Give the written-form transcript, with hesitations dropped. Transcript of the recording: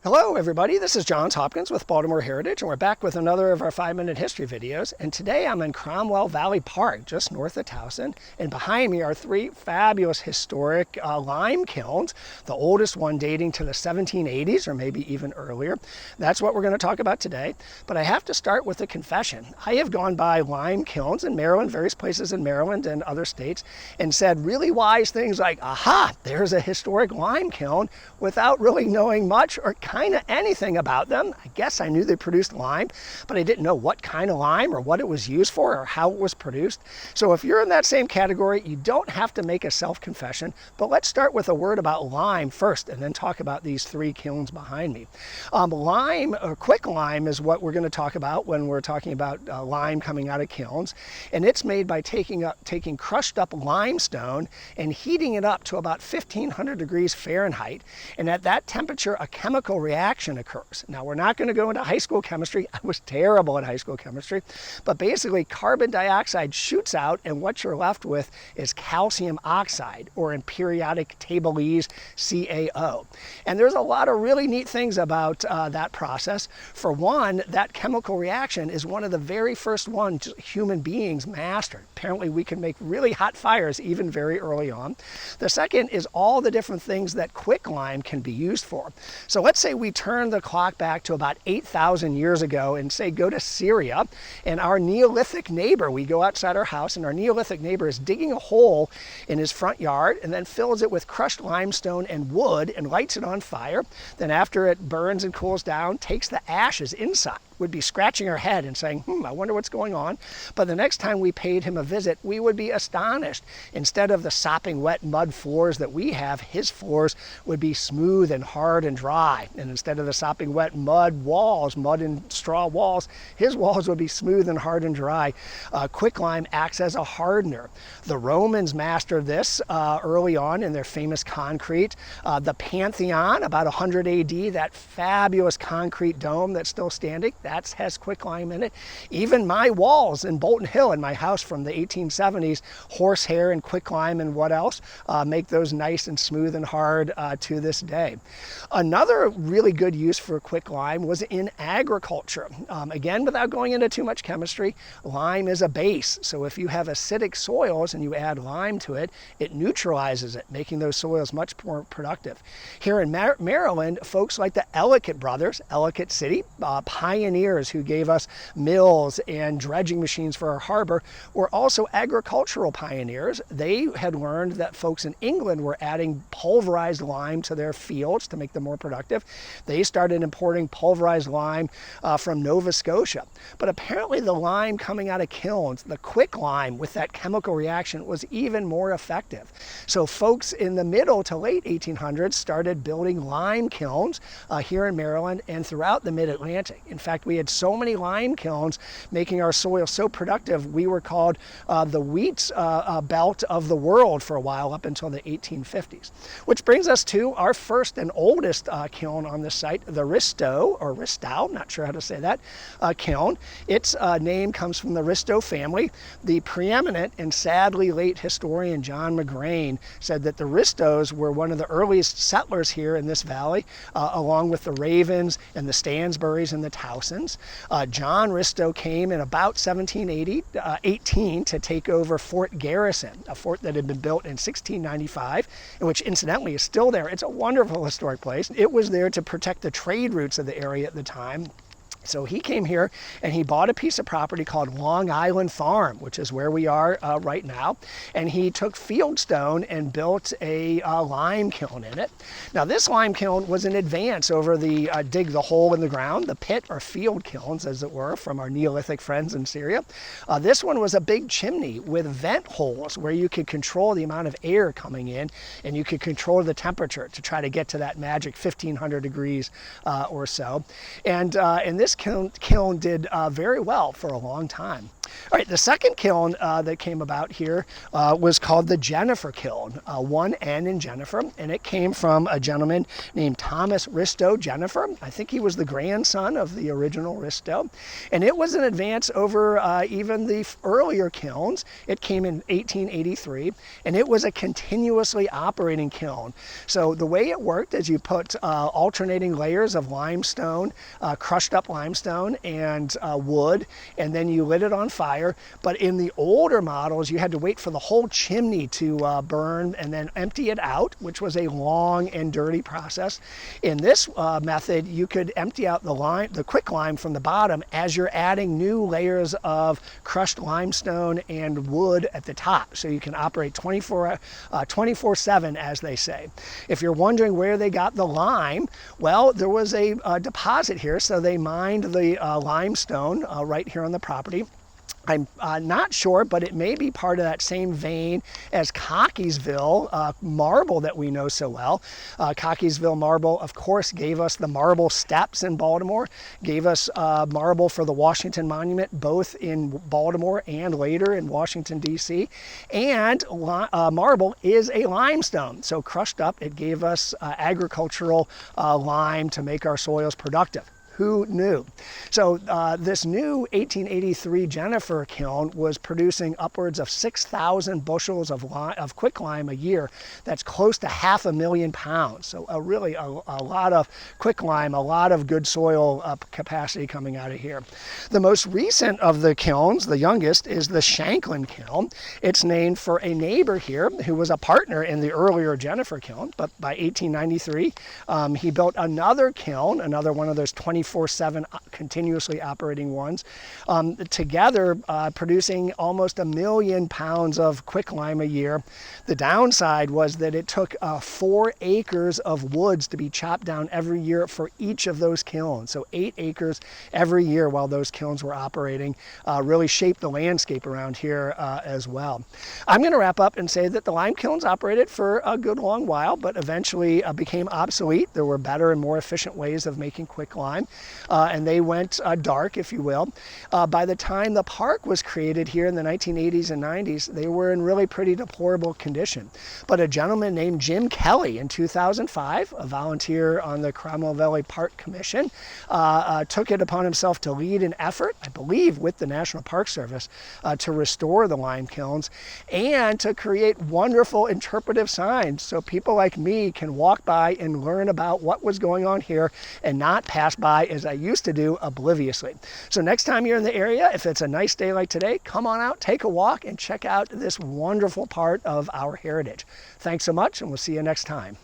Hello everybody, this is Johns Hopkins with Baltimore Heritage, and we're back with another of our 5-minute history videos. And today I'm in Cromwell Valley Park, just north of Towson, and behind me are three fabulous historic lime kilns, the oldest one dating to the 1780s or maybe even earlier. That's what we're going to talk about today, but I have to start with a confession. I have gone by lime kilns in Maryland, various places in Maryland and other states, and said really wise things like, aha, there's a historic lime kiln, without really knowing much or kind of anything about them. I guess I knew they produced lime, but I didn't know what kind of lime or what it was used for or how it was produced. So if you're in that same category, you don't have to make a self-confession, but let's start with a word about lime first and then talk about these three kilns behind me. Lime, or quicklime, is what we're going to talk about when we're talking about lime coming out of kilns, and it's made by taking crushed up limestone and heating it up to about 1500 degrees Fahrenheit, and at that temperature a chemical reaction occurs. Now, we're not going to go into high school chemistry. I was terrible at high school chemistry, but basically carbon dioxide shoots out and what you're left with is calcium oxide, or in periodic tablese CaO. And there's a lot of really neat things about that process. For one, that chemical reaction is one of the very first ones human beings mastered. Apparently we can make really hot fires even very early on. The second is all the different things that quicklime can be used for. So let's say we turn the clock back to about 8,000 years ago and say go to Syria, and our Neolithic neighbor, we go outside our house and our Neolithic neighbor is digging a hole in his front yard and then fills it with crushed limestone and wood and lights it on fire. Then after it burns and cools down, takes the ashes inside. Would be scratching our head and saying, I wonder what's going on. But the next time we paid him a visit, we would be astonished. Instead of the sopping wet mud floors that we have, his floors would be smooth and hard and dry. And instead of the sopping wet mud walls, mud and straw walls, his walls would be smooth and hard and dry. Quicklime acts as a hardener. The Romans mastered this early on in their famous concrete. The Pantheon, about 100 AD, that fabulous concrete dome that's still standing, that has quicklime in it. Even my walls in Bolton Hill in my house from the 1870s, horsehair and quicklime and what else, make those nice and smooth and hard to this day. Another really good use for quicklime was in agriculture. Again, without going into too much chemistry, lime is a base. So if you have acidic soils and you add lime to it, it neutralizes it, making those soils much more productive. Here in Maryland, folks like the Ellicott brothers, Ellicott City, pioneers who gave us mills and dredging machines for our harbor, were also agricultural pioneers. They had learned that folks in England were adding pulverized lime to their fields to make them more productive. They started importing pulverized lime from Nova Scotia. But apparently the lime coming out of kilns, the quicklime with that chemical reaction, was even more effective. So folks in the middle to late 1800s started building lime kilns here in Maryland and throughout the mid-Atlantic. In fact, we had so many lime kilns making our soil so productive, we were called the wheat belt of the world for a while up until the 1850s. Which brings us to our first and oldest kiln on this site, the Risteau, or Risteau, not sure how to say that, kiln. Its name comes from the Risteau family. The preeminent and sadly late historian John McGrain said that the Risteaus were one of the earliest settlers here in this valley, along with the Ravens and the Stansburys and the Towsons. John Risteau came in about 1718 to take over Fort Garrison, a fort that had been built in 1695, and which incidentally is still there. It's a wonderful historic place. It was there to protect the trade routes of the area at the time. So he came here and he bought a piece of property called Long Island Farm, which is where we are right now. And he took fieldstone and built a lime kiln in it. Now this lime kiln was an advance over the dig the hole in the ground, the pit or field kilns as it were from our Neolithic friends in Syria. This one was a big chimney with vent holes where you could control the amount of air coming in and you could control the temperature to try to get to that magic 1500 degrees or so. And this kiln did very well for a long time. All right, the second kiln that came about here was called the Jennifer Kiln, one N in Jennifer, and it came from a gentleman named Thomas Risteau Jennifer. I think he was the grandson of the original Risteau, and it was an advance over even the earlier kilns. It came in 1883, and it was a continuously operating kiln. So the way it worked is you put alternating layers of limestone, crushed up limestone, and wood, and then you lit it on fire. But in the older models, you had to wait for the whole chimney to burn and then empty it out, which was a long and dirty process. In this method, you could empty out the quicklime from the bottom as you're adding new layers of crushed limestone and wood at the top. So you can operate 24/7, as they say. If you're wondering where they got the lime, well, there was a deposit here. So they mined the limestone right here on the property. I'm not sure, but it may be part of that same vein as Cockeysville marble that we know so well. Cockeysville marble, of course, gave us the marble steps in Baltimore, gave us marble for the Washington Monument, both in Baltimore and later in Washington, D.C. And marble is a limestone. So crushed up, it gave us agricultural lime to make our soils productive. Who knew? So this new 1883 Jennifer kiln was producing upwards of 6,000 bushels of quicklime a year. That's close to 500,000 pounds. So really a lot of quicklime, a lot of good soil capacity coming out of here. The most recent of the kilns, the youngest, is the Shanklin kiln. It's named for a neighbor here who was a partner in the earlier Jennifer kiln, but by 1893 he built another kiln, another one of those 24/7 continuously operating ones, together producing almost 1 million pounds of quicklime a year. The downside was that it took 4 acres of woods to be chopped down every year for each of those kilns. So 8 acres every year while those kilns were operating really shaped the landscape around here as well. I'm going to wrap up and say that the lime kilns operated for a good long while, but eventually became obsolete. There were better and more efficient ways of making quicklime. And they went dark, if you will. By the time the park was created here in the 1980s and 90s, they were in really pretty deplorable condition. But a gentleman named Jim Kelly in 2005, a volunteer on the Cromwell Valley Park Commission, took it upon himself to lead an effort, I believe with the National Park Service, to restore the lime kilns and to create wonderful interpretive signs so people like me can walk by and learn about what was going on here and not pass by, as I used to do, obliviously. So next time you're in the area, if it's a nice day like today, come on out, take a walk, and check out this wonderful part of our heritage. Thanks so much, and we'll see you next time.